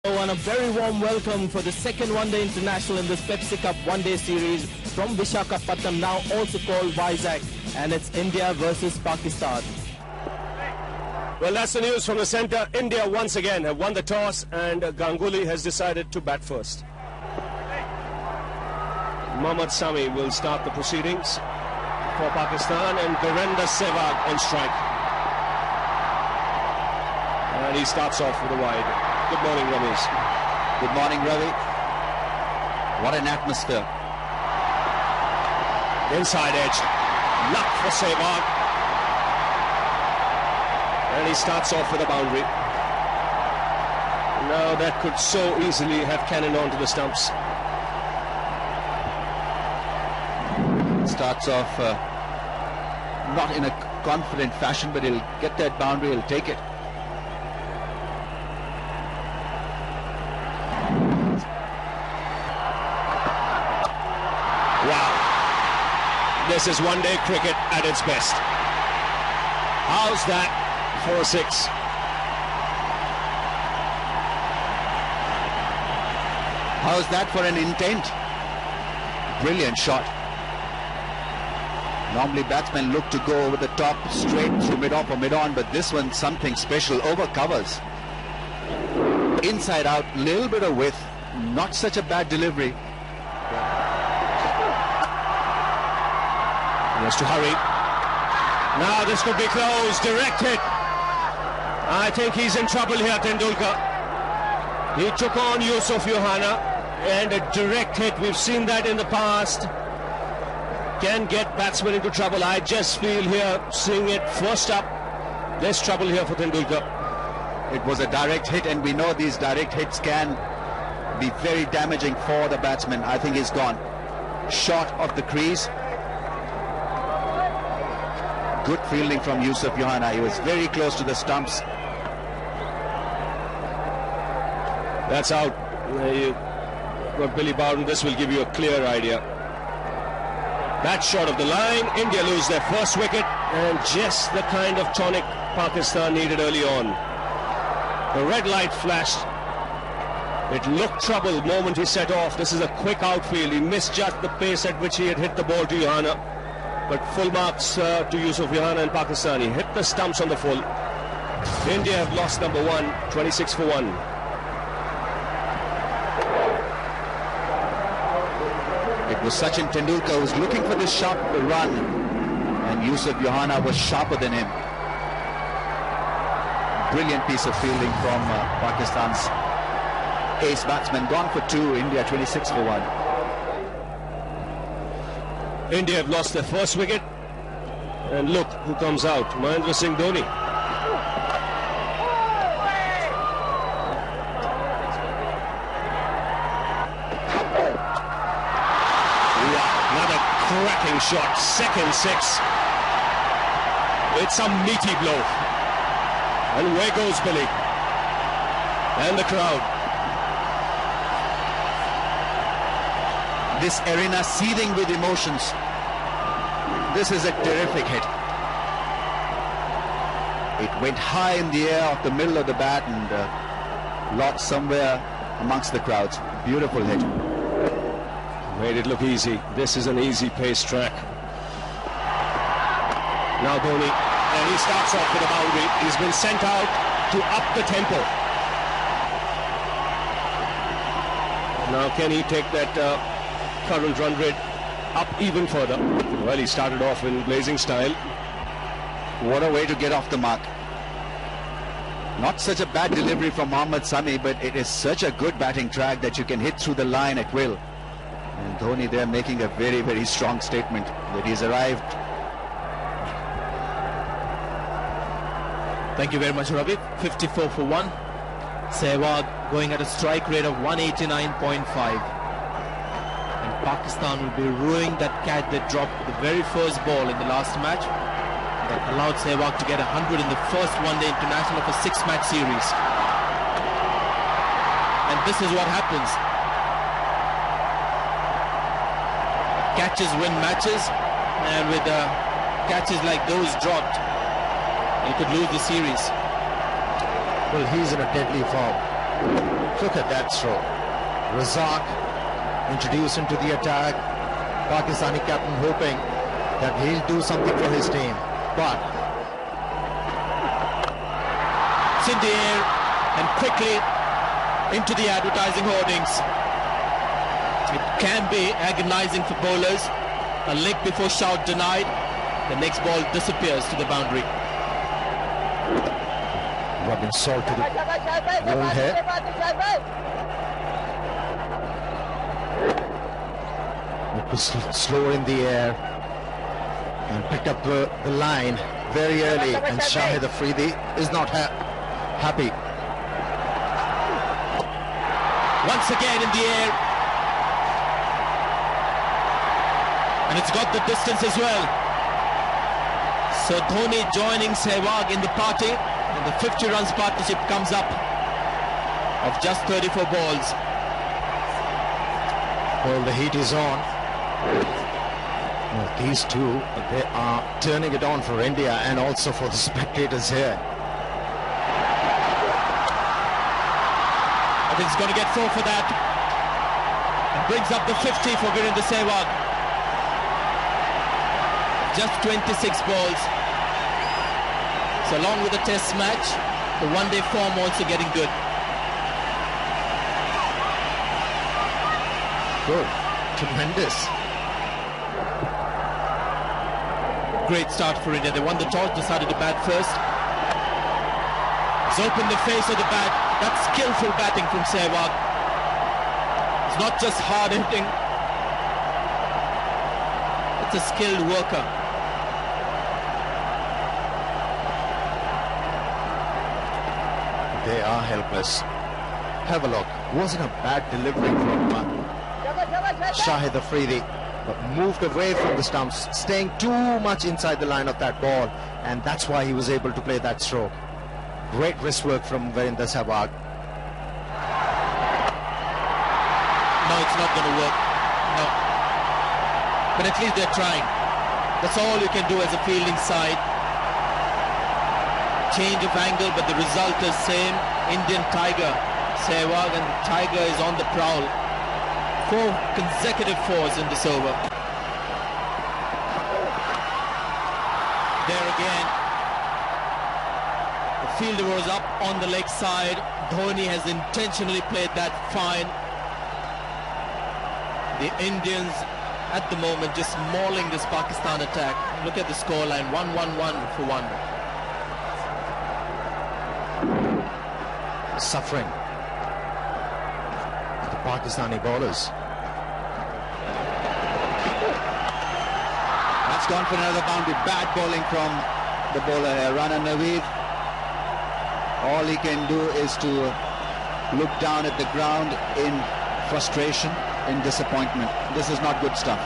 And a very warm welcome for the second one-day international in this Pepsi Cup one-day series from Visakhapatnam, now also called Vizag, and it's India versus Pakistan. Well, that's the news from the centre. India once again have won the toss, and Ganguly has decided to bat first. Mohammad Sami will start the proceedings for Pakistan, and Virender Sehwag on strike. And he starts off with a wide. Good morning, Ramesh. Good morning, Ravi. What an atmosphere. Inside edge. Luck for Sehwag. And he starts off with a boundary. Now that could so easily have cannoned onto the stumps. Starts off not in a confident fashion, but he'll get that boundary, he'll take it. Wow. This is one-day cricket at its best. How's that for a six? How's that for an intent? Brilliant shot. Normally batsmen look to go over the top, straight through mid-off or mid-on, but this one's something special, over covers. Inside out, little bit of width, not such a bad delivery. He has to hurry. Now this could be close, direct hit. I think he's in trouble here, Tendulkar. He took on Yusuf Yohana, and a direct hit, we've seen that in the past, can get batsmen into trouble. I just feel here, seeing it first up, there's trouble here for Tendulkar. It was a direct hit, and we know these direct hits can be very damaging for the batsman. I think he's gone. Short of the crease. Good fielding from Yusuf Yohana. He was very close to the stumps. That's out. You got Billy Bowden. This will give you a clear idea. That shot of the line. India lose their first wicket, and just the kind of tonic Pakistan needed early on. The red light flashed. It looked trouble the moment he set off. This is a quick outfield. He misjudged the pace at which he had hit the ball to Yohana. But full marks to Yusuf Yohana and Pakistan. He hit the stumps on the full. India have lost number one, 26 for 1. It was Sachin Tendulkar who was looking for this sharp run, and Yusuf Yohana was sharper than him. Brilliant piece of fielding from Pakistan's ace batsman. Gone for 2, India 26 for 1. India have lost their first wicket, and look who comes out, Mahendra Singh Dhoni. Another cracking shot, second six. It's a meaty blow, and where goes Billy and the crowd. This arena seething with emotions. This is a terrific hit. It went high in the air off the middle of the bat and lodged somewhere amongst the crowds. Beautiful hit. Made it look easy. This is an easy pace track. Now Dhoni, and he starts off with a boundary. He's been sent out to up the tempo. Now can he take that current run rate up even further? Well, he started off in blazing style. What a way to get off the mark. Not such a bad delivery from Mohammad Sami, but it is such a good batting track that you can hit through the line at will. And Dhoni there making a very, very strong statement that he's arrived. Thank you very much, Ravi. 54 for 1. Sehwag going at a strike rate of 189.5. Pakistan will be ruining that catch they dropped with the very first ball in the last match that allowed Sehwag to get 100 in the first one-day international of a 6-match series. And this is what happens. Catches win matches, and with catches like those dropped, you could lose the series. Well, he's in a deadly form. Look at that throw. Razak introduced into the attack. Pakistani captain hoping that he'll do something for his team. But It's in the air and quickly into the advertising hoardings. It can be agonizing for bowlers. A leg before shout denied. The next ball disappears to the boundary. rubbing salt to the wound here. It was slower in the air and picked up the line very early, and Shahid Afridi is not happy. Once again in the air, and it's got the distance as well. So Dhoni joining Sehwag in the party, and the 50 runs partnership comes up of just 34 balls. Well, the heat is on. Well, these two, they are turning it on for India and also for the spectators here. I think he's going to get 4 for that. And brings up the 50 for Virendra Sehwag. Just 26 balls. So along with the test match, the one-day form also getting good. Good. Tremendous. Great start for India. They won the toss, decided to bat first. It's opened the face of the bat. That's skillful batting from Sehwag. It's not just hard hitting. It's a skilled worker. They are helpless. Have a look. Wasn't a bad delivery from Shahid Afridi, but moved away from the stumps, staying too much inside the line of that ball, and that's why he was able to play that stroke. Great wrist work from Virendra Sehwag. No, it's not going to work. No. But at least they're trying. That's all you can do as a fielding side. Change of angle, but the result is same. Indian Tiger, Sehwag, and the Tiger is on the prowl. 4 consecutive 4s in this over. There again. The fielder was up on the leg side. Dhoni has intentionally played that fine. The Indians at the moment just mauling this Pakistan attack. Look at the scoreline, 1-1-1 for 1. Suffering. The Pakistani bowlers. That's gone for another boundary. Bad bowling from the bowler here, Rana Naveed. All he can do is to look down at the ground in frustration, in disappointment. This is not good stuff.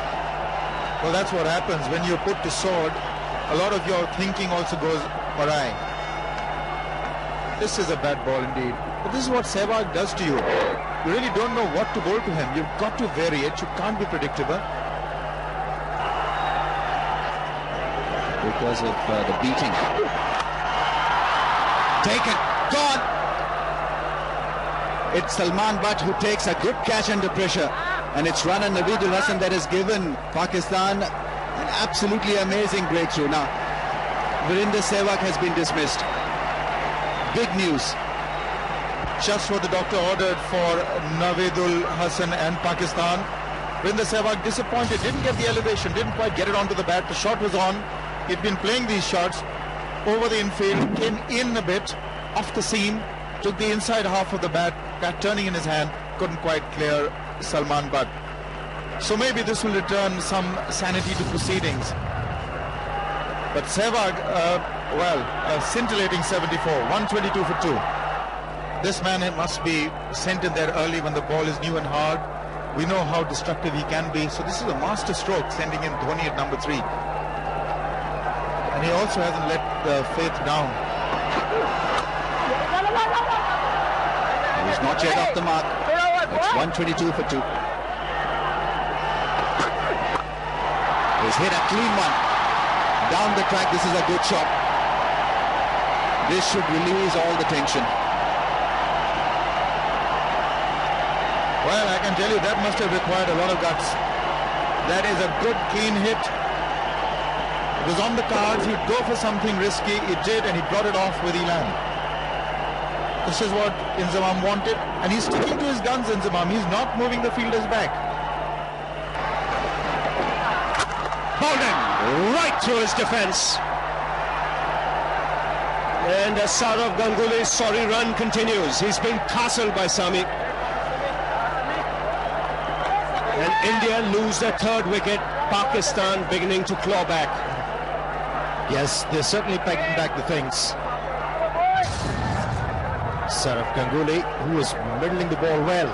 Well, that's what happens when you put to sword. A lot of your thinking also goes awry. This is a bad ball indeed. But this is what Sehwag does to you. You really don't know what to bowl to him. You've got to vary it. You can't be predictable. Because of the beating. Taken. Gone. It's Salman Butt who takes a good catch under pressure. And it's Rana Naveedul Hasan that has given Pakistan an absolutely amazing breakthrough. Now, Virendra Sehwag has been dismissed. Big news. Just what the doctor ordered for Naveedul Hasan and Pakistan. Virendra Sehwag disappointed, didn't get the elevation, didn't quite get it onto the bat. The shot was on. He'd been playing these shots over the infield, came in a bit, off the seam, took the inside half of the bat turning in his hand, couldn't quite clear Salman Butt. So maybe this will return some sanity to proceedings. But Sehwag, scintillating 74, 122 for 2. This man must be sent in there early when the ball is new and hard. We know how destructive he can be. So this is a master stroke, sending in Dhoni at number 3. And he also hasn't let the faith down. He's not yet off the mark. It's 122 for 2. He's hit a clean one. Down the track, this is a good shot. This should release all the tension. Well, I can tell you that must have required a lot of guts. That is a good, clean hit. It was on the cards. He'd go for something risky. He did, and he brought it off with Elan. This is what Inzamam wanted, and he's sticking to his guns, Inzamam. He's not moving the fielders back. Bolden right through his defense. And Saurav Ganguly's sorry run continues. He's been castled by Sami. And India lose their third wicket. Pakistan beginning to claw back. Yes, they're certainly pegging back the things. Saurav Ganguly, who was middling the ball well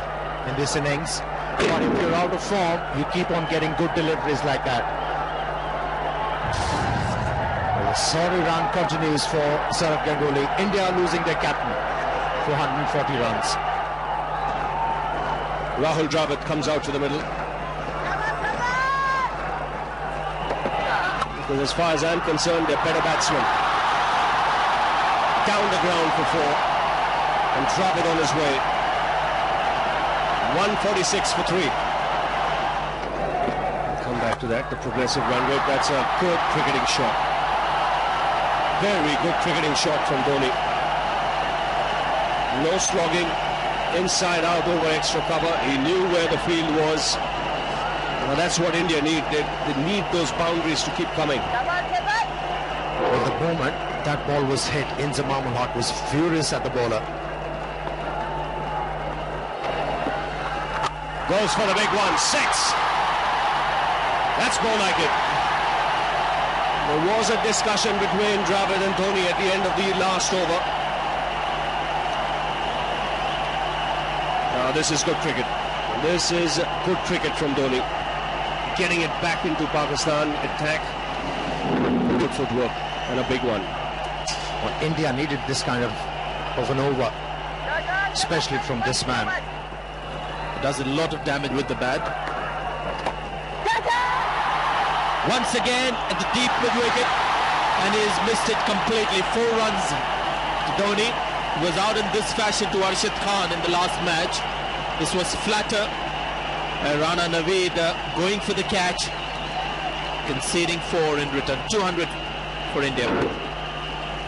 in this innings. But if you're out of form, you keep on getting good deliveries like that. Well, the sorry run continues for Saurav Ganguly. India losing their captain for 140 runs. Rahul Dravid comes out to the middle. Because as far as I'm concerned, they're better batsmen. Down the ground for 4. And Dravid on his way. 146 for 3. Come back to that, the progressive run rate. That's a good cricketing shot. Very good cricketing shot from Dhoni. No slogging. Inside out over extra cover. He knew where the field was. Well, that's what India need. They need those boundaries to keep coming. At the moment that ball was hit, Inzamam was furious at the bowler. Goes for the big one. 6. That's more like it. There was a discussion between Dravid and Dhoni at the end of the last over. Now this is good cricket. This is good cricket from Dhoni. Getting it back into Pakistan attack. Good footwork and a big one. Well, India needed this kind of an over, especially from this man. Does a lot of damage with the bat. Once again at the deep mid wicket, and he's missed it completely. 4 runs to Dhoni. He was out in this fashion to Arshad Khan in the last match. This was flatter. Rana Naveed going for the catch, conceding 4 in return. 200 for India.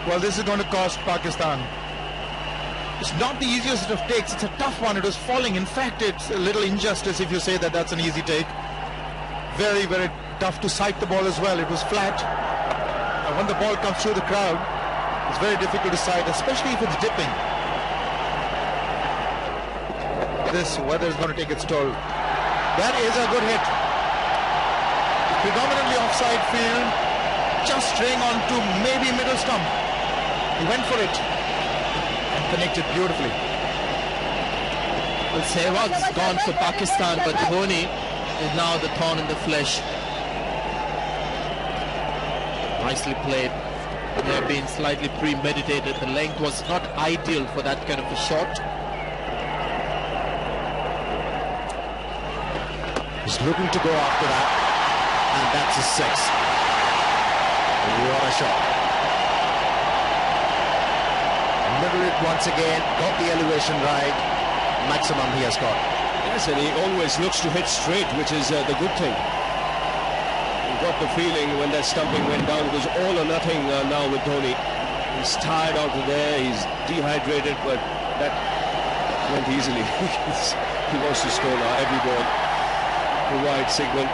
Well, this is going to cost Pakistan. It's not the easiest of takes. It's a tough one. It was falling. In fact, it's a little injustice if you say that that's an easy take. Very, very tough to sight the ball as well. It was flat. And when the ball comes through the crowd, it's very difficult to sight, especially if it's dipping. This weather is going to take its toll. That is a good hit. Predominantly offside field, just straying on to maybe middle stump. He went for it and connected beautifully. Well, Sehwag's gone for Pakistan, but Dhoni is now the thorn in the flesh. Nicely played. May have been slightly premeditated. The length was not ideal for that kind of a shot. He's looking to go after that, and that's his 6. What a shot. Middle it once again, got the elevation right. Maximum he has got. Yes, and he always looks to hit straight, which is the good thing. You got the feeling when that stumping went down, it was all or nothing now with Dhoni. He's tired out of there, he's dehydrated, but that went easily. He wants to score now, every ball. The wide signal.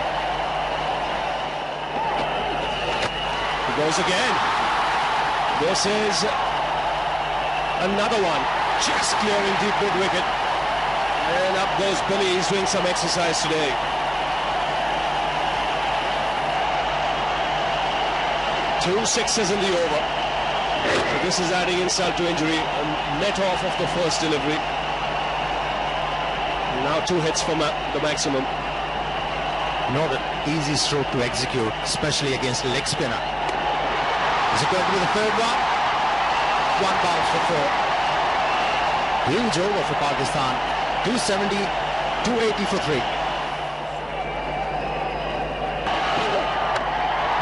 He goes again. This is another one. Just clearing deep mid wicket. And up goes Billy. He's doing some exercise today. Two 6s in the over. So this is adding insult to injury. A net off of the first delivery. Now 2 hits for the maximum. Not an easy stroke to execute, especially against a leg spinner. Is it going to be the third one? 1 bounce for 4. Huge over for Pakistan. 270, 280 for 3.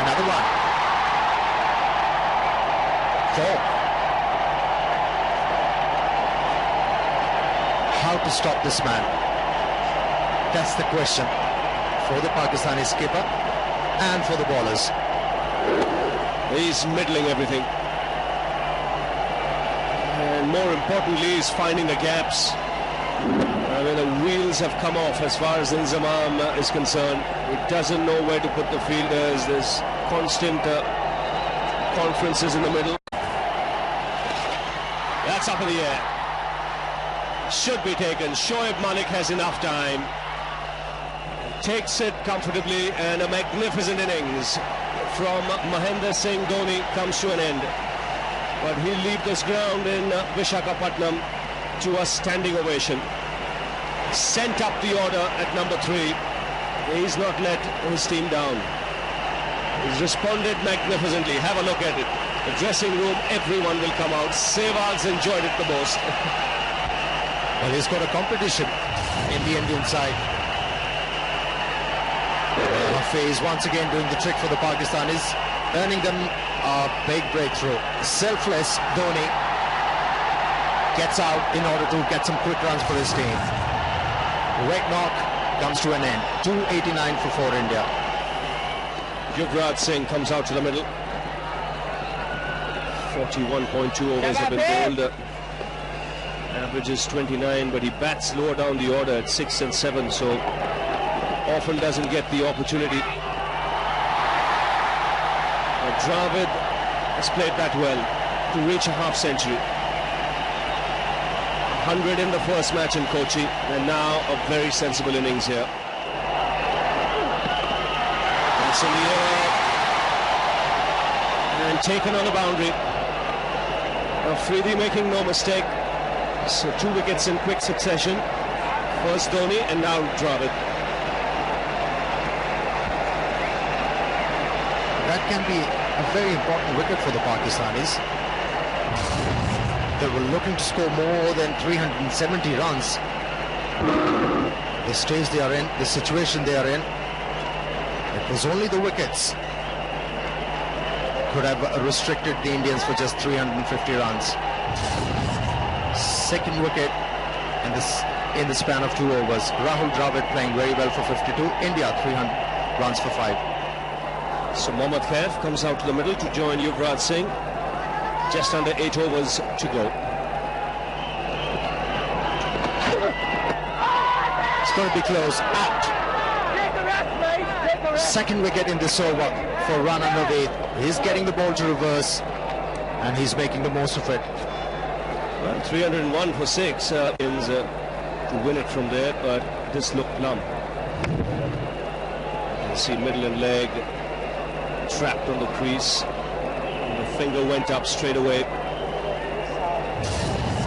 Another one. 4. How to stop this man? That's the question for the Pakistani skipper and for the bowlers. He's middling everything. And more importantly, he's finding the gaps. I mean, the wheels have come off as far as Inzamam is concerned. He doesn't know where to put the fielders. There's constant conferences in the middle. That's up in the air. Should be taken. Shoaib Malik has enough time. Takes it comfortably, and a magnificent innings from Mahendra Singh Dhoni comes to an end. But he'll leave this ground in Visakhapatnam to a standing ovation. Sent up the order at number 3. He's not let his team down. He's responded magnificently. Have a look at it. The dressing room, everyone will come out. Sehwag's enjoyed it the most. Well, he's got a competition in the Indian side. Hafiz once again doing the trick for the Pakistanis, earning them a big breakthrough. Selfless Dhoni gets out in order to get some quick runs for his team. Wet knock comes to an end. 289 for India. Yuvraj Singh comes out to the middle. 41.2 overs have been bowled. Average is 29, but he bats lower down the order at 6 and 7, so often doesn't get the opportunity. Dravid has played that well to reach a half century. 100 in the first match in Kochi, and now a very sensible innings here. That's in the air and taken on the boundary. Afridi making no mistake. So 2 wickets in quick succession. First Dhoni and now Dravid. That can be a very important wicket for the Pakistanis. They were looking to score more than 370 runs. The stage they are in, the situation they are in, it was only the wickets could have restricted the Indians for just 350 runs. Second wicket in the span of 2 overs. Rahul Dravid playing very well for 52. India 300 runs for 5. So Mohammad Khaif comes out to the middle to join Yuvraj Singh. Just under 8 overs to go. It's going to be close. Out. Second wicket in this over for Rana Naveed. He's getting the ball to reverse and he's making the most of it. Well, 301 for 6 to win it from there, but this looked plumb. You see middle and leg trapped on the crease. And the finger went up straight away.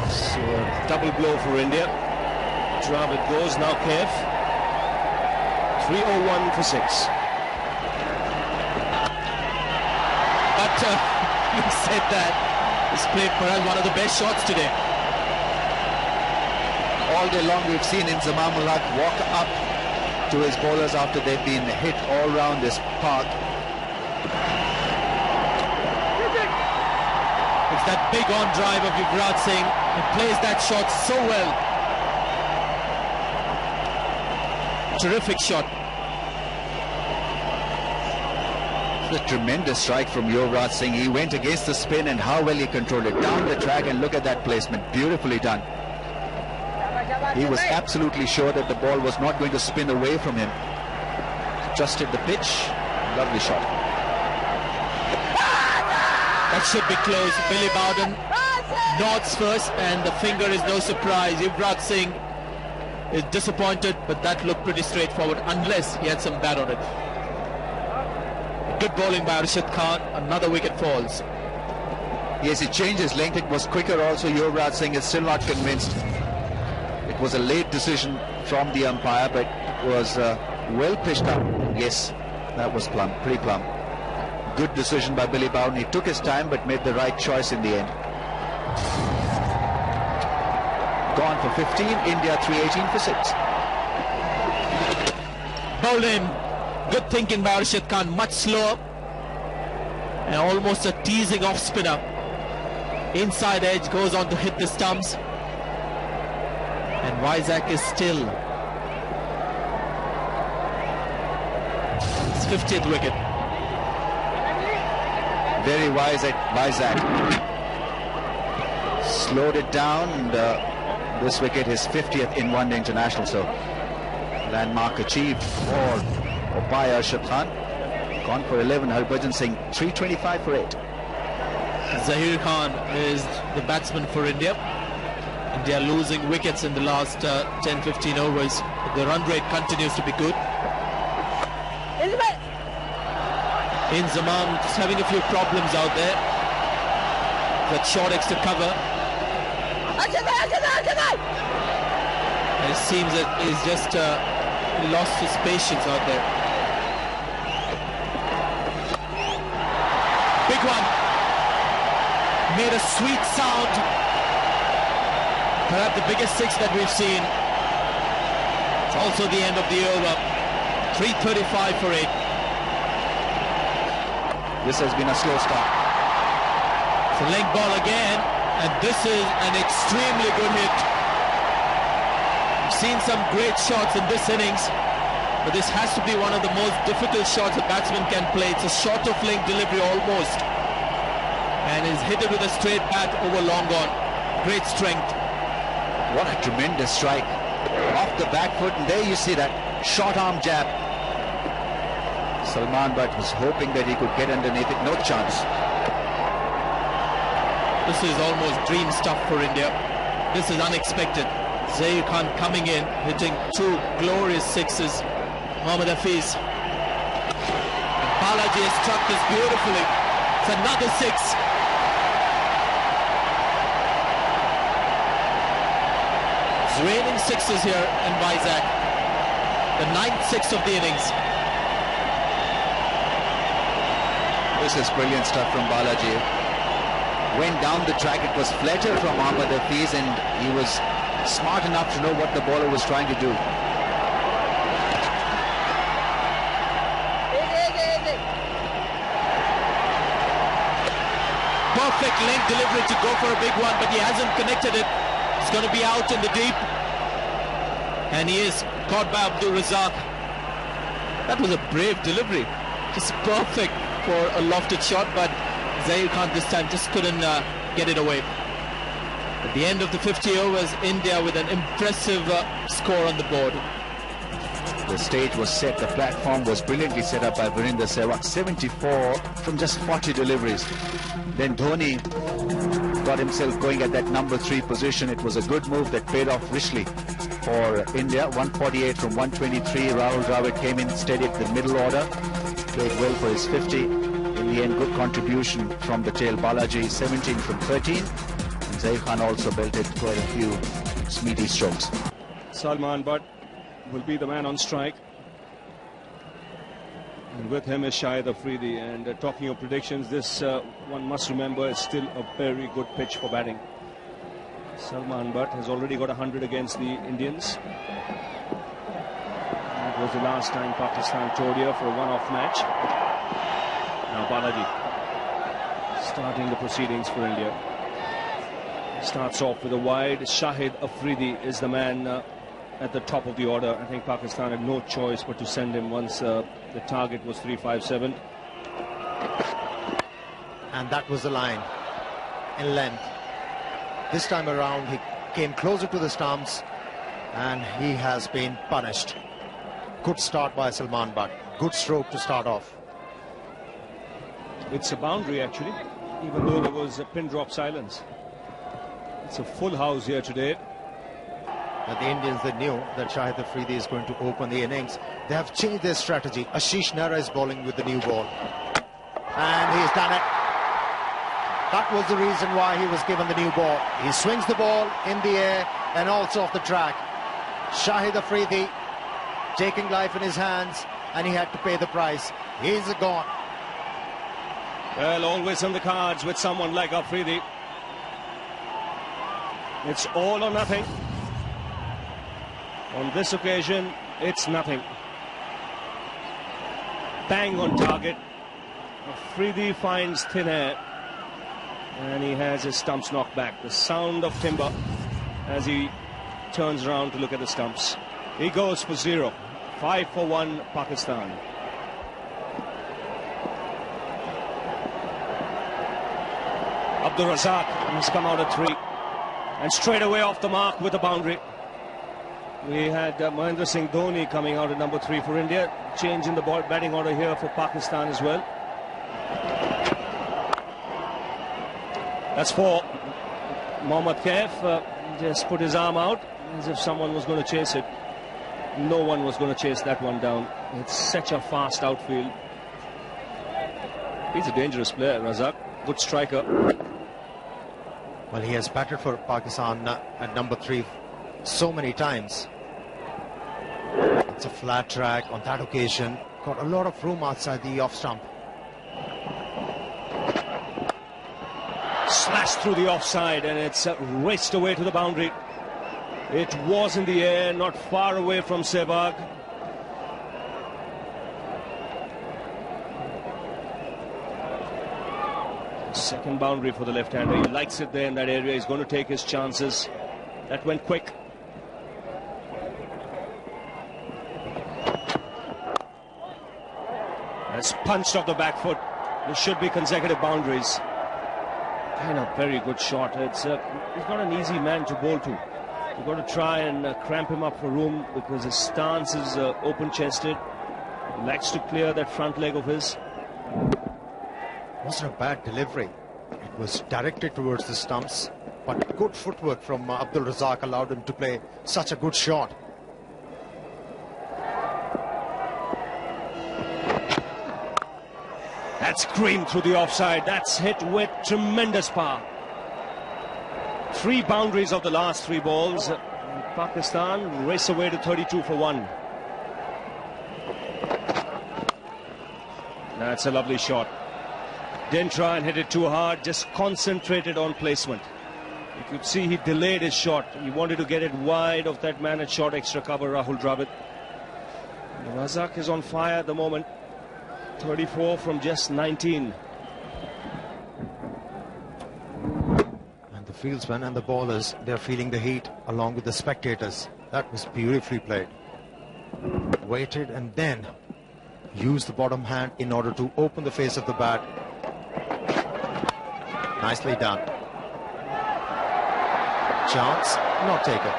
So a double blow for India. Dravid goes, now Khaif. 301 for 6. But you said that. He's played perhaps one of the best shots today. All day long we've seen Inzamam Ulhaq walk up to his bowlers after they've been hit all round this park. It's that big on drive of Yuvraj Singh. He plays that shot so well. Terrific shot. A tremendous strike from Yuvraj Singh. He went against the spin and how well he controlled it down the track, and look at that placement, beautifully done. He was absolutely sure that the ball was not going to spin away from him. Trusted the pitch. Lovely shot. That should be close. Billy Bowden nods first, and the finger is no surprise. Yuvraj Singh is disappointed, but that looked pretty straightforward unless he had some bat on it. Good bowling by Arshad Khan. Another wicket falls. Yes, he changed his length. It was quicker also. Yuvraj Singh is still not convinced. It was a late decision from the umpire, but it was well pitched up. Yes, that was plumb, pretty plumb. Good decision by Billy Bowden. He took his time but made the right choice in the end. Gone for 15, India 318 for 6. Bowled in. Good thinking by Arshad Khan, much slower and almost a teasing off spinner. Inside edge goes on to hit the stumps, and Vizag is still 50th wicket. Very wise by Zach. Slowed it down, and this wicket is 50th in one-day international. So landmark achieved by Arshad Khan. Gone for 11. Harbhajan Singh 325 for 8. Zaheer Khan is the batsman for India. India losing wickets in the last 10-15 overs. The run rate continues to be good. Inzamam just having a few problems out there. That short extra cover. And it seems that he's just lost his patience out there. Big one. Made a sweet sound. Perhaps the biggest six that we've seen. It's also the end of the over. 335 for 8. This has been a slow start. It's a leg ball again, and this is an extremely good hit. We've seen some great shots in this innings, but this has to be one of the most difficult shots a batsman can play. It's a short of leg delivery almost, and is hit it with a straight bat over long on. Great strength. What a tremendous strike. Off the back foot, and there you see that short arm jab. Salman Butt was hoping that he could get underneath it. No chance. This is almost dream stuff for India. This is unexpected. Zaheer Khan coming in, hitting two glorious sixes. Mohammad Hafiz. Balaji has struck this beautifully. It's another six. It's raining sixes here in Vizag. The 9th six of the innings. This is brilliant stuff from Balaji. Went down the track. It was fletter from Mohammad Hafiz, and he was smart enough to know what the bowler was trying to do. Perfect length delivery to go for a big one, but he hasn't connected it. It's going to be out in the deep. And he is caught by Abdul Razak. That was a brave delivery. Just perfect for a lofted shot, but Zaheer Khan this time just couldn't get it away. At the end of the 50 overs, India with an impressive score on the board. The stage was set, the platform was brilliantly set up by Virender Sehwag. 74 from just 40 deliveries. Then Dhoni got himself going at that number 3 position. It was a good move that paid off richly for India. 148 from 123. Rahul Dravid came in steady at the middle order. Played well for his 50. In the end, good contribution from the tail. Balaji 17 from 13. And Zaheer Khan also belted quite a few meaty strokes. Salman Butt will be the man on strike. And with him is Shahid Afridi. And talking of predictions, this one must remember is still a very good pitch for batting. Salman Butt has already got 100 against the Indians. It was the last time Pakistan toured here for a one-off match. Now Balaji starting the proceedings for India. Starts off with a wide. Shahid Afridi is the man at the top of the order. I think Pakistan had no choice but to send him once the target was 357. And that was the line in length. This time around he came closer to the stumps and he has been punished. Good start by Salman Butt. Good stroke to start off. It's a boundary actually, even though there was a pin drop silence. It's a full house here today. But the Indians, they knew that Shahid Afridi is going to open the innings. They have changed their strategy. Ashish Nehra is bowling with the new ball. And he's done it. That was the reason why he was given the new ball. He swings the ball in the air and also off the track. Shahid Afridi taking life in his hands, and he had to pay the price. He's gone. Well, always on the cards with someone like Afridi. It's all or nothing. On this occasion, it's nothing. Bang on target. Afridi finds thin air. And he has his stumps knocked back. The sound of timber as he turns around to look at the stumps. He goes for 0. 5 for 1 Pakistan. Abdul Razak has come out at 3 and straight away off the mark with a boundary. We had Mahendra Singh Dhoni coming out at number 3 for India. Change in the batting order here for Pakistan as well. That's 4. Mohammad Kaif just put his arm out as if someone was going to chase it. No one was going to chase that one down. It's such a fast outfield. He's a dangerous player, Razak. Good striker. Well, he has batted for Pakistan at number 3 so many times. It's a flat track on that occasion. Got a lot of room outside the off stump. Slashed through the offside and it's raced away to the boundary. It was in the air, not far away from Sehwag. Second boundary for the left-hander. He likes it there in that area. He's going to take his chances. That went quick. That's punched off the back foot. There should be consecutive boundaries. And a very good shot. He's not an easy man to bowl to. You've got to try and cramp him up for room because his stance is open-chested. He likes to clear that front leg of his. Wasn't a bad delivery. It was directed towards the stumps, but good footwork from Abdul Razak allowed him to play such a good shot. That's creamed through the offside. That's hit with tremendous power. 3 boundaries of the last 3 balls. Pakistan race away to 32 for 1. That's a lovely shot. Didn't try and hit it too hard, just concentrated on placement. You could see he delayed his shot. He wanted to get it wide of that man at short extra cover, Rahul Dravid. Razak is on fire at the moment. 34 from just 19. And the fieldsmen and the bowlers, they're feeling the heat along with the spectators. That was beautifully played. Waited and then used the bottom hand in order to open the face of the bat. Nicely done. Chance not taken.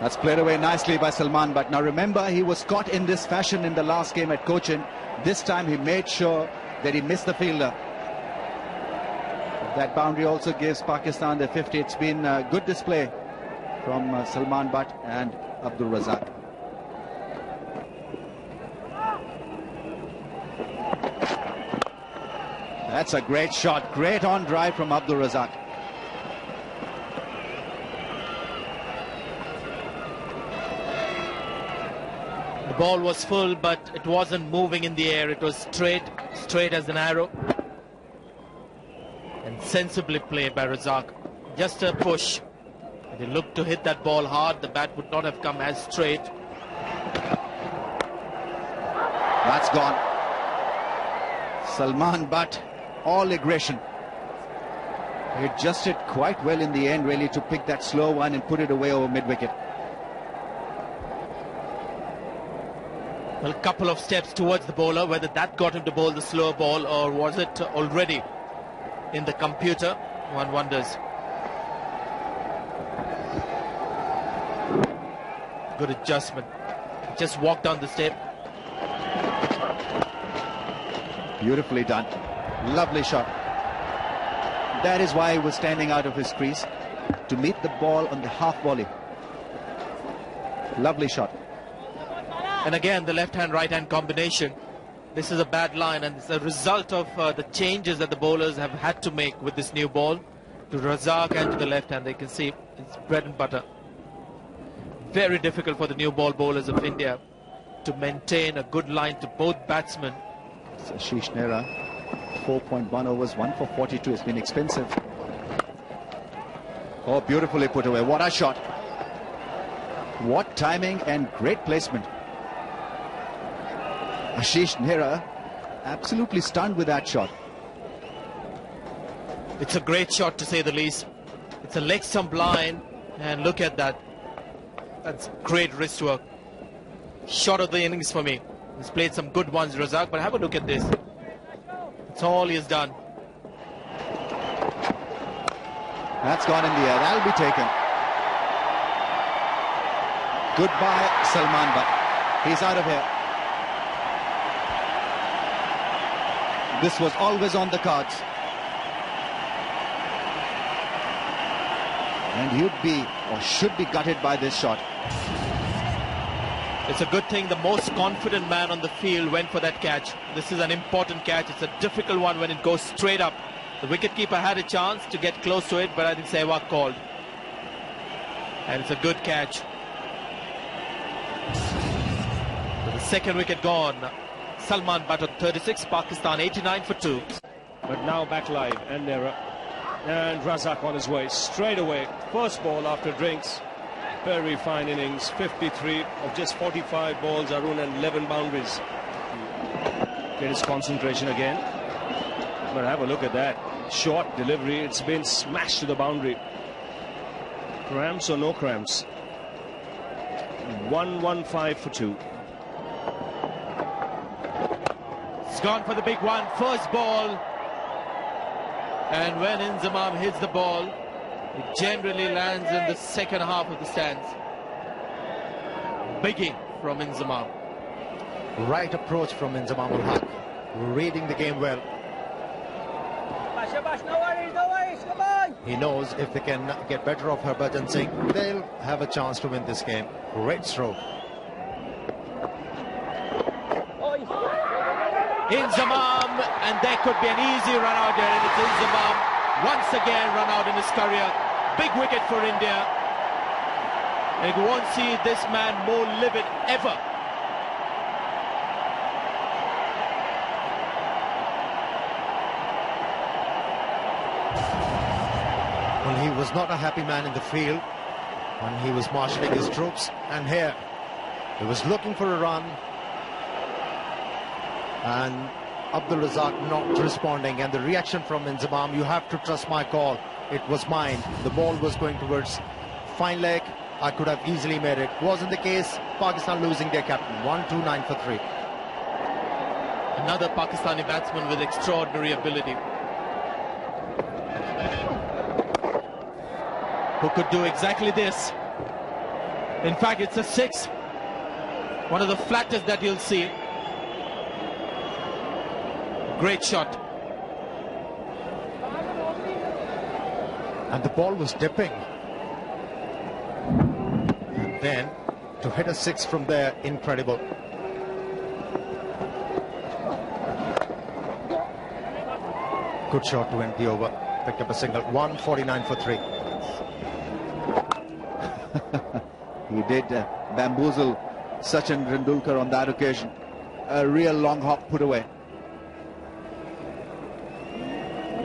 That's played away nicely by Salman, but now remember, he was caught in this fashion in the last game at Cochin. This time he made sure that he missed the fielder. That boundary also gives Pakistan the 50. It's been a good display from Salman Butt and Abdul Razak. That's a great shot, great on drive from Abdul Razak. The ball was full, but it wasn't moving in the air. It was straight as an arrow. And sensibly played by Razak. Just a push. If he looked to hit that ball hard, the bat would not have come as straight. That's gone. Salman Butt, all aggression. He adjusted quite well in the end, really, to pick that slow one and put it away over mid-wicket. Well, a couple of steps towards the bowler, whether that got him to bowl the slower ball or was it already in the computer, one wonders. Good adjustment. Just walked down the step. Beautifully done. Lovely shot. That is why he was standing out of his crease, to meet the ball on the half volley. Lovely shot. And again, the left-hand, right-hand combination. This is a bad line, and it's a result of the changes that the bowlers have had to make with this new ball to Razak and to the left hand. They can see it's bread and butter. Very difficult for the new ball bowlers of India to maintain a good line to both batsmen. Ashish Nehra, 4.1 overs, 1 for 42. It's been expensive. Oh, beautifully put away. What a shot. What timing and great placement. Ashish Nehra absolutely stunned with that shot. It's a great shot, to say the least. It's a leg stump line, and look at that. That's great wrist work. Shot of the innings for me. He's played some good ones, Razak, but have a look at this. That's all he has done. That's gone in the air. That'll be taken. Goodbye, Salman, but he's out of here. This was always on the cards. And you'd be, or should be, gutted by this shot. It's a good thing the most confident man on the field went for that catch. This is an important catch. It's a difficult one when it goes straight up. The wicketkeeper had a chance to get close to it, but I think Sehwag called. And it's a good catch. With the second wicket gone, Salman batted 36, Pakistan 89 for 2. But now back live, and Razak on his way straight away. First ball after drinks. Very fine innings. 53 of just 45 balls, Arun, and 11 boundaries. Get his concentration again. But have a look at that. Short delivery. It's been smashed to the boundary. Cramps or no cramps? 115 for 2. It's gone for the big one. First ball. And when Inzamam hits the ball, it generally lands in the second half of the stands. Biggie from Inzamam. Right approach from Inzamam ul Haq. Reading the game well. He knows if they can get better of Harbhajan Singh, they'll have a chance to win this game. Great stroke. Inzamam, and there could be an easy run out there, and it's Inzamam once again run out in his career. Big wicket for India, and you won't see this man more livid ever. Well, he was not a happy man in the field when he was marshalling his troops, and here he was looking for a run, and Abdul Razak not responding, and the reaction from Inzamam, you have to trust my call, it was mine. The ball was going towards fine leg. I could have easily made it. Wasn't the case. Pakistan losing their captain. 1-2-9 for 3. Another Pakistani batsman with extraordinary ability, who could do exactly this. In fact, it's a 6. One of the flattest that you'll see. Great shot. And the ball was dipping. And then to hit a 6 from there, incredible. Good shot to end the over. Picked up a single. 149 for 3. He did bamboozle Sachin Tendulkar on that occasion. A real long hop put away.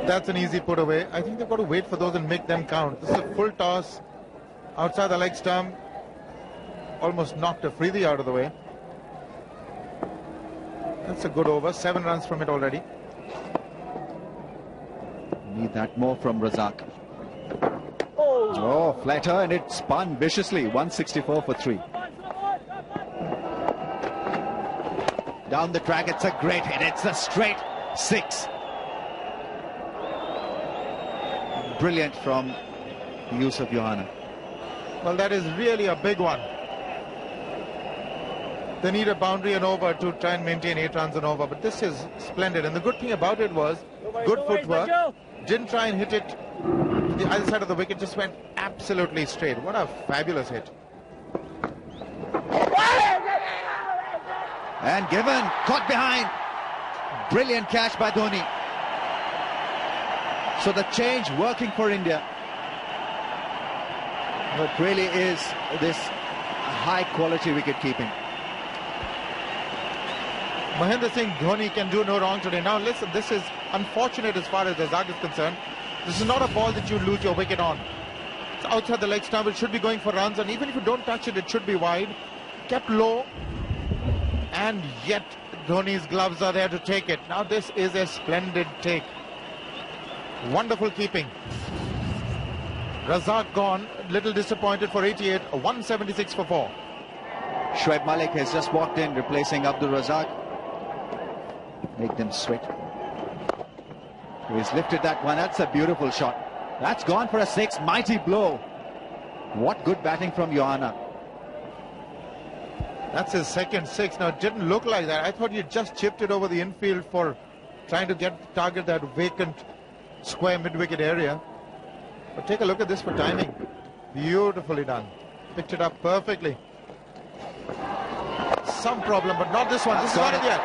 That's an easy put away. I think they've got to wait for those and make them count. This is a full toss outside the leg stump. Almost knocked Afridi out of the way. That's a good over. 7 runs from it already. Need that more from Razak. Oh, flatter, and it spun viciously. 164 for 3. Down the track, it's a great hit. It's a straight 6. Brilliant from Yusuf Johanna. Well, that is really a big one. They need a boundary and over to try and maintain 8 runs and over, but this is splendid. And the good thing about it was good footwork. Didn't try and hit it to the other side of the wicket, just went absolutely straight. What a fabulous hit. And given, caught behind. Brilliant catch by Dhoni. So the change working for India. But really is this high quality wicket keeping. Mahendra Singh Dhoni can do no wrong today. Now listen, this is unfortunate as far as Razak is concerned. This is not a ball that you lose your wicket on. It's outside the leg stump. It should be going for runs, and even if you don't touch it, it should be wide. Kept low, and yet Dhoni's gloves are there to take it. Now this is a splendid take. Wonderful keeping. Razak gone, little disappointed for 88, 176 for 4. Shoaib Malik has just walked in, replacing Abdul Razak. Make them sweat. He's lifted that one. That's a beautiful shot. That's gone for a 6. Mighty blow. What good batting from Johanna. That's his second 6. Now, it didn't look like that. I thought he just chipped it over the infield for trying to target that vacant square mid-wicket area. But take a look at this for timing. Beautifully done. Picked it up perfectly. Some problem, but not this one. This is not it yet.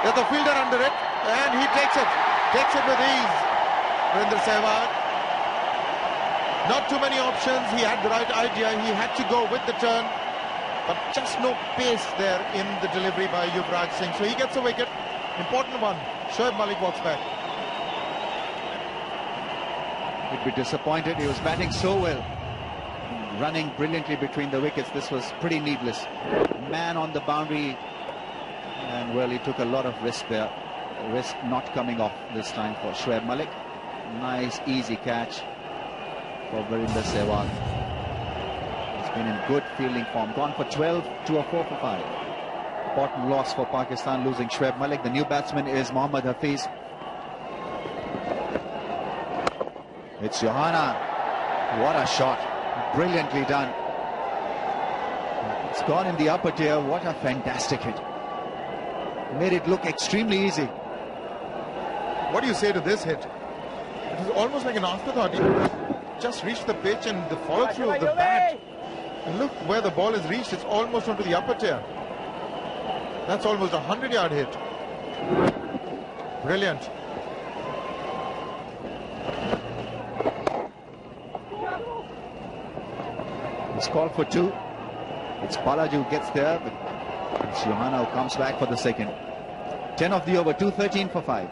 There's the fielder under it, and he takes it. Takes it with ease. Virender Sehwag. Not too many options. He had the right idea. He had to go with the turn. But just no pace there in the delivery by Yuvraj Singh. So he gets a wicket. Important one. Shoaib Malik walks back. He'd be disappointed. He was batting so well. Running brilliantly between the wickets. This was pretty needless. Man on the boundary. And well, he took a lot of risk there. Risk not coming off this time for Shoaib Malik. Nice, easy catch for Virender Sehwag. Been in good fielding form. Gone for 12 to a 4 for 5. Important loss for Pakistan, losing Shoaib Malik. The new batsman is Mohammad Hafiz. It's Johanna. What a shot. Brilliantly done. It's gone in the upper tier. What a fantastic hit. Made it look extremely easy. What do you say to this hit? It was almost like an afterthought. He just reached the pitch and the follow through of the bat. And look where the ball is reached. It's almost onto the upper tier. That's almost a 100-yard hit. Brilliant. It's called for 2. It's Balaji who gets there, but it's Johanna who comes back for the second. 10 of the over, 213 for 5.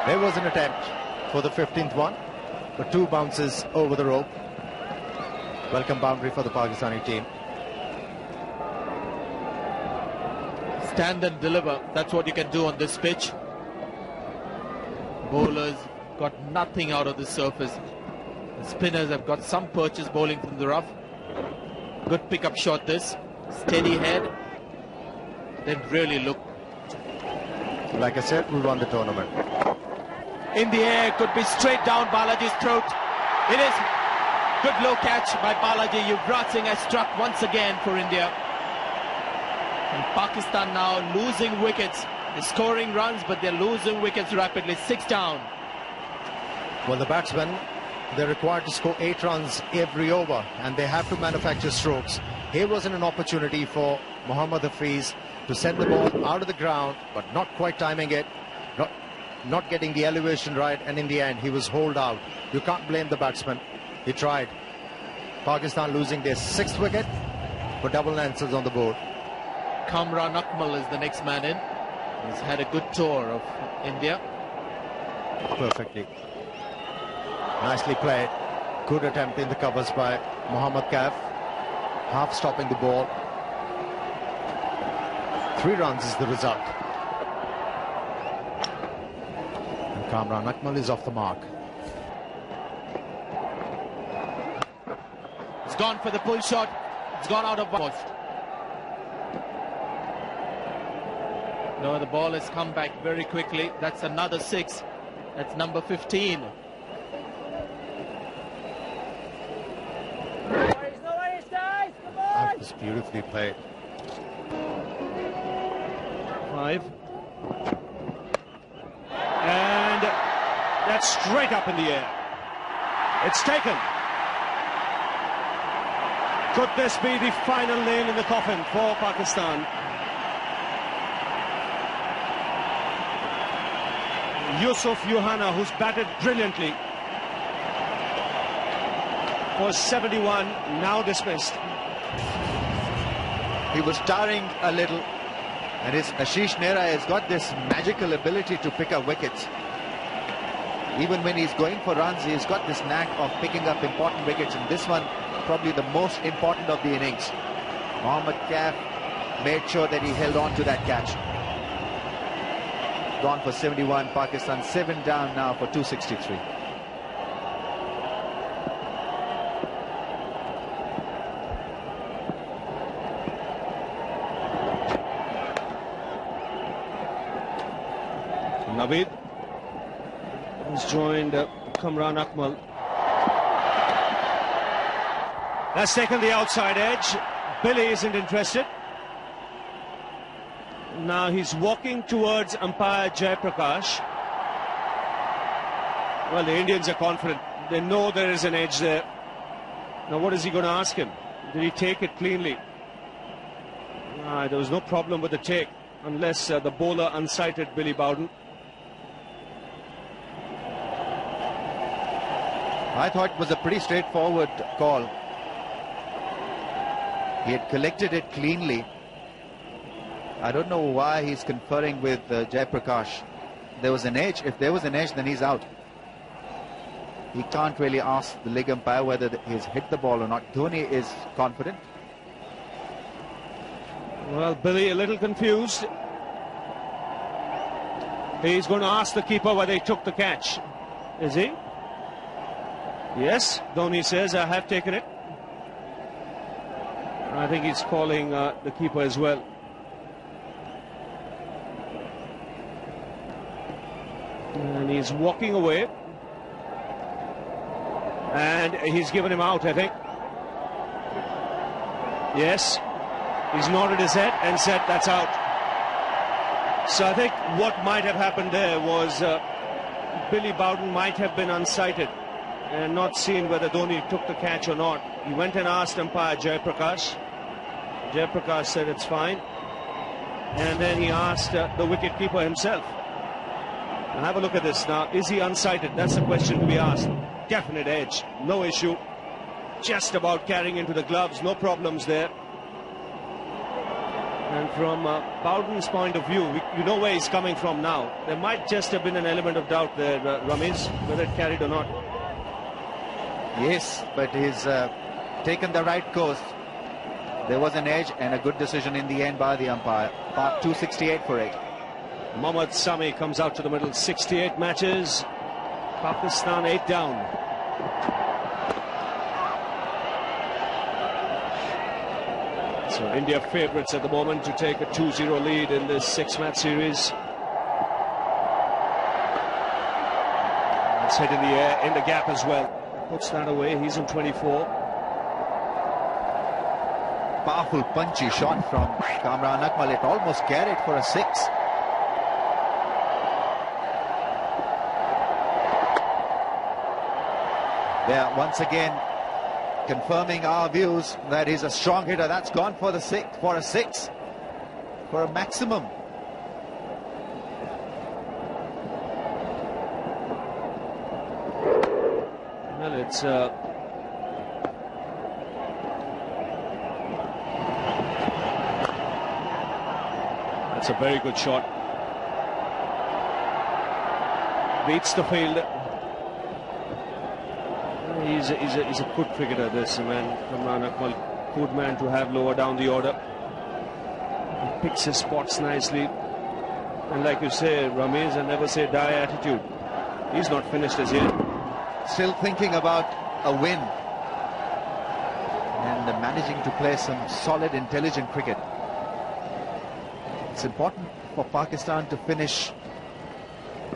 There was an attempt for the 15th one, but 2 bounces over the rope. Welcome boundary for the Pakistani team. Stand and deliver. That's what you can do on this pitch. Bowlers got nothing out of the surface. The spinners have got some purchase bowling from the rough. Good pickup shot this. Steady head. Then really look. Like I said, we won the tournament. In the air, could be straight down Balaji's throat. It is. Good low catch by Balaji. Yuvraj Singh has struck once again for India. And Pakistan now losing wickets. They're scoring runs, but they're losing wickets rapidly. 6 down. Well, the batsmen, they're required to score 8 runs every over, and they have to manufacture strokes. Here wasn't an opportunity for Mohammad Hafiz to send the ball out of the ground, but not quite timing it. Not getting the elevation right, and in the end he was holed out. You can't blame the batsman. He tried. Pakistan losing their 6th wicket for double nonsense on the board. Kamran Akmal is the next man in. He's had a good tour of India. Perfectly. Nicely played. Good attempt in the covers by Mohammad Kaif. Half stopping the ball. 3 runs is the result. And Kamran Akmal is off the mark. It's gone for the pull shot. It's gone out of bounds. No, the ball has come back very quickly. That's another 6. That's number 15. That was beautifully played. 5. And that's straight up in the air. It's taken. Could this be the final nail in the coffin for Pakistan? Yusuf Johanna, who's batted brilliantly, for 71, now dismissed. He was towering a little, and his Ashish Nehra has got this magical ability to pick up wickets. Even when he's going for runs, he's got this knack of picking up important wickets, and this one probably the most important of the innings. Mohammad Kaif made sure that he held on to that catch. Gone for 71. Pakistan 7 down now for 263. Naveed has joined Kamran Akmal. That's taken the outside edge. Billy isn't interested. Now he's walking towards umpire Jayaprakash. Well, the Indians are confident. They know there is an edge there. Now what is he going to ask him? Did he take it cleanly? There was no problem with the take, unless the bowler unsighted Billy Bowden. I thought it was a pretty straightforward call. He had collected it cleanly. I don't know why he's conferring with Jayaprakash. There was an edge. If there was an edge, then he's out. He can't really ask the leg umpire whether he's hit the ball or not. Dhoni is confident. Well, Billy a little confused. He's going to ask the keeper whether he took the catch. Is he? Yes, Dhoni says, I have taken it. I think he's calling the keeper as well. And he's walking away. And he's given him out, I think. Yes. He's nodded his head and said that's out. So I think what might have happened there was Billy Bowden might have been unsighted and not seen whether Dhoni took the catch or not. He went and asked umpire Jayaprakash. Jayaprakash said it's fine. And then he asked the wicket-keeper himself. Now have a look at this. Now, is he unsighted? That's the question to be asked. Definite edge, no issue. Just about carrying into the gloves, no problems there. And from Bowden's point of view, you know where he's coming from now. There might just have been an element of doubt there, Ramesh, whether it carried or not. Yes, but he's taken the right course. There was an edge and a good decision in the end by the umpire. Part 268 for 8. Mohammad Sami comes out to the middle. 68 matches. Pakistan 8 down. So India favourites at the moment to take a 2-0 lead in this 6-match series. It's hit in the air, in the gap as well. Puts that away. He's on 24. Powerful punchy shot from Kamran Akmal. It almost carried for a 6. There, once again, confirming our views that he's a strong hitter. That's gone for the 6, for a 6, for a maximum. Well, it's that's a very good shot. Beats the field. He's a good cricketer, this man, Kamran Akmal. Good man to have lower down the order. He picks his spots nicely. And like you say, Ramesh, I never say die attitude. He's not finished as yet. Still thinking about a win. And managing to play some solid, intelligent cricket. It's important for Pakistan to finish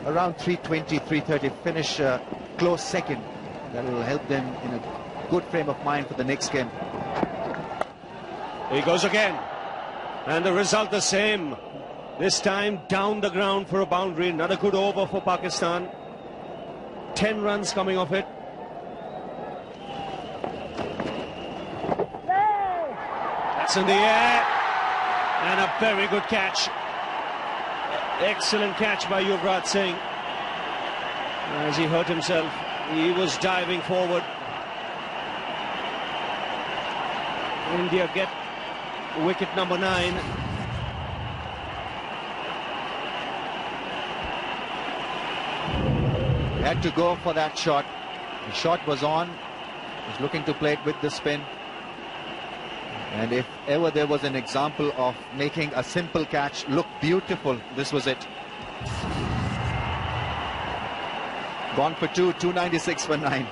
around 320, 330, finish close second. That will help them in a good frame of mind for the next game. He goes again. And the result the same. This time down the ground for a boundary. Another good over for Pakistan. 10 runs coming off it. That's in the air. And a very good catch. Excellent catch by Yuvraj Singh. As he hurt himself. He was diving forward. India get wicket number 9. Had to go for that shot. The shot was on. Was looking to play it with the spin. And if ever there was an example of making a simple catch look beautiful, this was it. Gone for 2, 296 for 9.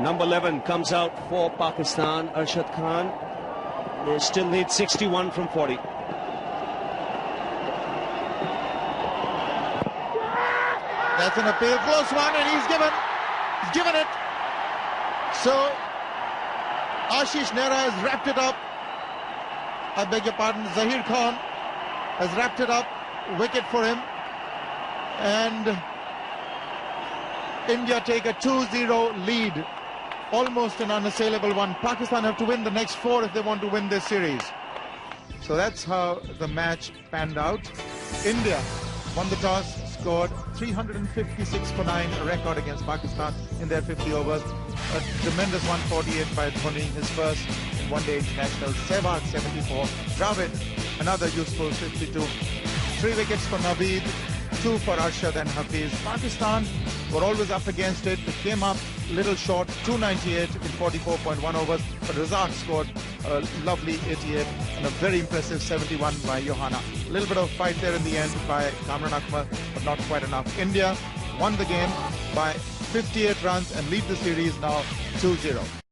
Number 11 comes out for Pakistan, Arshad Khan. They still need 61 from 40. That's an appeal, close one, and he's given it. So Ashish Nehra has wrapped it up. I beg your pardon, Zahir Khan has wrapped it up. Wicket for him. And India take a 2-0 lead. Almost an unassailable one. Pakistan have to win the next 4 if they want to win this series. So that's how the match panned out. India won the toss, scored 356 for 9, a record against Pakistan in their 50 overs. A tremendous 148 by Dhoni, his first in one-day international. Sehwag 74, Dravid another useful 52. 3 wickets for Naveed, 2 for Arshad and Hafiz. Pakistan were always up against it. They came up little short, 298 in 44.1 overs, but Razak scored a lovely 88 and a very impressive 71 by Johanna. A little bit of fight there in the end by Kamran Akmal, but not quite enough. India won the game by 58 runs and lead the series now 2-0.